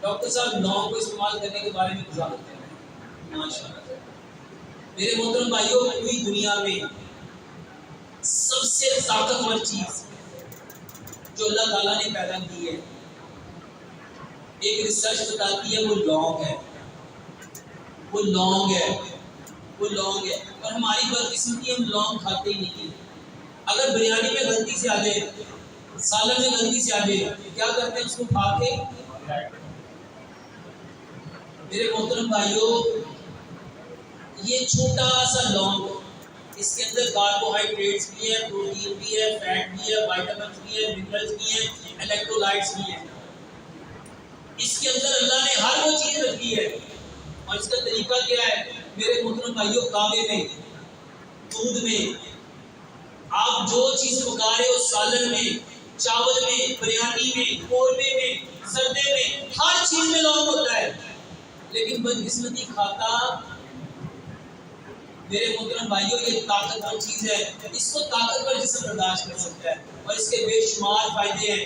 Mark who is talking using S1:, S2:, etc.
S1: Doctor صاحب لونگ کو استعمال کرنے کے بارے میں وضاحت کر رہے ہیں ماشاءاللہ۔ میرے محترم بھائیوں، پوری دنیا میں سب سے طاقتور چیز جو اللہ تعالیٰ نے پیدا کی ہے، ایک ریسرچ بتاتی ہے وہ لونگ ہے، وہ لونگ ہے، وہ لونگ ہے۔ اور ہماری بدقسمتی، ہم لونگ کھاتے ہی نہیں۔ اگر بریانی میں غلطی سے آ جائے، سالن میں غلطی سے آ جائے، کیا کرتے ہیں؟ اس کو کھا کے میرے محترم بھائیوں، یہ چھوٹا سا لونگ، اس کے اندر کاربوہائیڈریٹس بھی ہیں، پروٹین بھی ہے، فیٹ بھی ہے، وائٹامنس بھی ہے، منرلز بھی ہیں، الیکٹرولائٹس بھی ہیں۔ اس کے اندر اللہ نے ہر وہ چیز رکھی ہے۔ اور اس کا طریقہ کیا ہے میرے محترم بھائیوں؟ کاوے میں، دودھ میں، آپ جو چیز پکا رہے ہو، سالن میں، چاول میں، بریانی میں، قورمے میں، سردے میں، ہر چیز میں لونگ ہوتا ہے۔ لیکن بدقسمتی کھاتا میرے محترم بھائیوں، یہ طاقتور چیز ہے، اس کو طاقتور جسم برداشت کر سکتا ہے، اور اس کے بے شمار فائدے ہیں۔